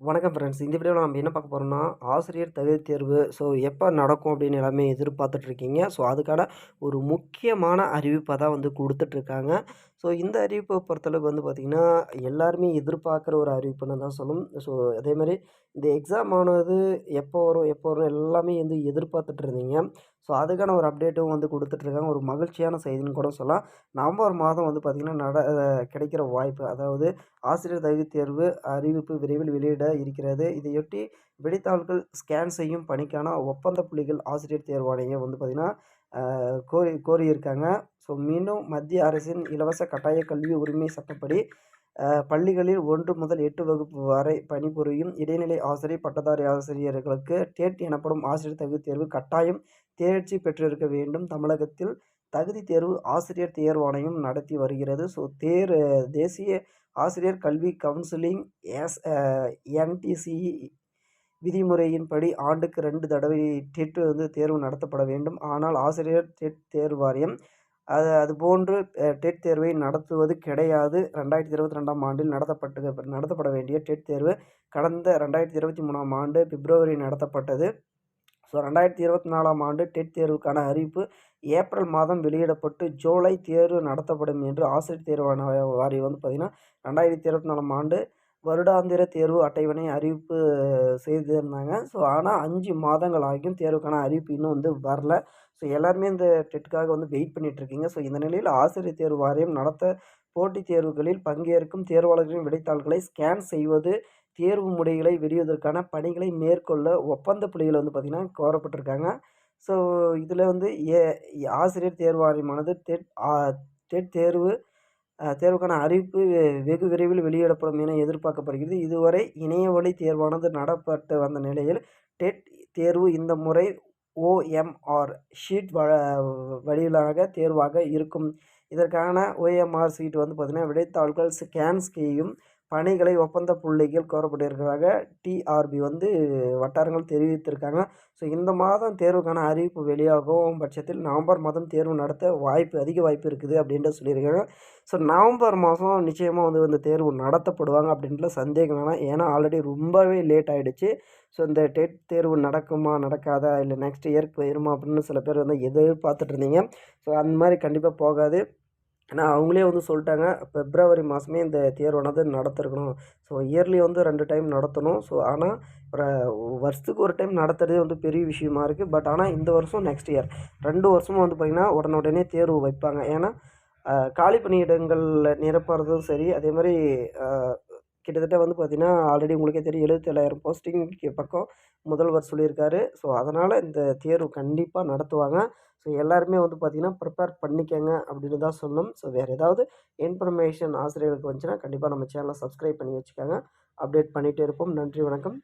வணக்கம் ஃப்ரெண்ட்ஸ். இந்த வீடியோவில் நம்ம என்ன பார்க்க போகிறோம்னா, ஆசிரியர் தகுதித் தேர்வு எப்போ நடக்கும் அப்படின்னு எல்லாமே எதிர்பார்த்துட்ருக்கீங்க. அதுக்கான ஒரு முக்கியமான அறிவிப்பை தான் குடுத்துட்ருக்காங்க. இந்த அறிவிப்பை பொறுத்தளவுக்கு பார்த்திங்கன்னா, எல்லாருமே எதிர்பார்க்குற ஒரு அறிவிப்புன்னு தான் சொல்லணும். அதேமாதிரி இந்த எக்ஸாம் ஆனது எப்போ வரும் எப்போ வரும் எல்லாமே எதிர்பார்த்துட்டு இருந்தீங்க. அதுக்கான ஒரு அப்டேட்டும் குடுத்துட்ருக்காங்க. ஒரு மகிழ்ச்சியான செய்தின்னு கூட சொல்லலாம். நவம்பர் மாதம் பார்த்திங்கன்னா கிடைக்கிற வாய்ப்பு, அதாவது ஆசிரியர் தகுதித் தேர்வு அறிவிப்பு விரைவில் வெளியிட இருக்கிறது. இதையொட்டி விடைத்தாள்கள் ஸ்கேன் செய்யும் பணிக்கான ஒப்பந்த புள்ளிகள் ஆசிரியர் தேர்வாணையம் பார்த்திங்கன்னா கோரியிருக்காங்க. மீண்டும் மத்திய அரசின் இலவச கட்டாய கல்வி உரிமை சட்டப்படி பள்ளிகளில் 1 முதல் 8 வகுப்பு வரை பணிபுரியும் இடைநிலை ஆசிரியர், பட்டதாரி ஆசிரியர்களுக்கு டெட் எனப்படும் ஆசிரியர் தகுதித் தேர்வு கட்டாயம் தேர்ச்சி பெற்றிருக்க வேண்டும். தமிழகத்தில் தகுதி தேர்வு ஆசிரியர் தேர்வாணையம் நடத்தி வருகிறது. தேசிய ஆசிரியர் கல்வி கவுன்சிலிங் NTCE விதிமுறையின்படி ஆண்டுக்கு 2 தடவை டெட் தேர்வு நடத்தப்பட வேண்டும். ஆனால் ஆசிரியர் டெட் தேர்வு வாரியம் அதுபோன்று டெட் தேர்வை நடத்துவது கிடையாது. 2022ஆம் ஆண்டில் நடத்தப்பட வேண்டிய டெட் தேர்வு கடந்த 2023ஆம் ஆண்டு பிப்ரவரி நடத்தப்பட்டது. 2024ஆம் ஆண்டு டெட் தேர்வுக்கான அறிவிப்பு ஏப்ரல் மாதம் வெளியிடப்பட்டு ஜூலை தேர்வு நடத்தப்படும் என்று ஆசிரியர் தேர்வாண வாரியம் பார்த்திங்கன்னா 2024ஆம் ஆண்டு வருடாந்திர தேர்வு அட்டவணை அறிவிப்பு செய்திருந்தாங்க. ஆனால் 5 மாதங்கள் ஆகியும் தேர்வுக்கான அறிவிப்பு இன்னும் வரல. எல்லாருமே இந்த டெட்டுக்காக வெயிட் பண்ணிகிட்ருக்கீங்க. இந்த நிலையில் ஆசிரியர் தேர்வு வாரியம் நடத்த போட்டித் தேர்வுகளில் பங்கேற்கும் தேர்வாளர்களின் விடைத்தாள்களை ஸ்கேன் செய்வது, தேர்வு முடிவுகளை வெளியிடுவதற்கான பணிகளை மேற்கொள்ள ஒப்பந்த புள்ளிகள் பார்த்திங்கன்னா கோரப்பட்டிருக்காங்க. இதில் ஆசிரியர் தேர்வு வாரியமானது டெட் தேர்வுக்கான அறிவிப்பு வெகு விரைவில் வெளியிடப்படும் என எதிர்பார்க்கப்படுகிறது. இதுவரை இணைய வழி தேர்வானது நடத்தப்பட்டு வந்த நிலையில் டெட் தேர்வு இந்த முறை OMR ஷீட் வழியிலாக தேர்வாக இருக்கும். இதற்கான OMR ஷீட் பார்த்திங்கன்னா விடைத்தாள்கள் ஸ்கேன் செய்யும் பணிகளை ஒப்பந்த புள்ளிகள் கோரப்பட்டிருக்கிறதாக TRB வட்டாரங்கள் தெரிவித்திருக்காங்க. இந்த மாதம் தேர்வுக்கான அறிவிப்பு வெளியாகும் பட்சத்தில் நவம்பர் மாதம் தேர்வு நடத்த அதிக வாய்ப்பு இருக்குது அப்படின்ட்டு சொல்லியிருக்காங்க. நவம்பர் மாதம் நிச்சயமாக இந்த தேர்வு நடத்தப்படுவாங்க அப்படின்ட்டு சந்தேகம் வேணாம். ஏன்னா ஆல்ரெடி ரொம்பவே லேட் ஆகிடுச்சு. இந்த டெட் தேர்வு நடக்குமா நடக்காதா, இல்லை நெக்ஸ்ட் இயர் போயிருமா அப்படின்னு சில பேர் எதிர்பார்த்துட்டு இருந்தீங்க. அந்த மாதிரி கண்டிப்பாக போகாது. ஏன்னா அவங்களே சொல்லிட்டாங்க, பிப்ரவரி மாதமே இந்த தேர்வானது நடத்திருக்கணும். இயர்லி 2 டைம் நடத்தணும். ஆனால் வருஷத்துக்கு ஒரு டைம் நடத்துறதே பெரிய விஷயமா இருக்குது. பட் ஆனால் இந்த வருஷம் நெக்ஸ்ட் இயர் 2 வருஷமும் பார்த்திங்கன்னா உடனே தேர்வு வைப்பாங்க. ஏன்னா காலி பணியிடங்கள் நிரப்புறதும் சரி, அதே மாதிரி கிட்டத்தட்ட பார்த்திங்கன்னா ஆல்ரெடி உங்களுக்கே தெரியும் 77,000 போஸ்டிங் பக்கம் முதல்வர் சொல்லியிருக்காரு. அதனால் இந்த தேர்வு கண்டிப்பாக நடத்துவாங்க. எல்லாருமே பார்த்திங்கன்னா ப்ரிப்பேர் பண்ணிக்கங்க அப்படின்னு தான் சொல்லணும். வேறு ஏதாவது இன்ஃபர்மேஷன் ஆசிரியர்களுக்கு வந்துச்சுன்னா கண்டிப்பாக நம்ம சேனலை சப்ஸ்கிரைப் பண்ணி வச்சுக்கோங்க. அப்டேட் பண்ணிகிட்டே இருப்போம். நன்றி, வணக்கம்.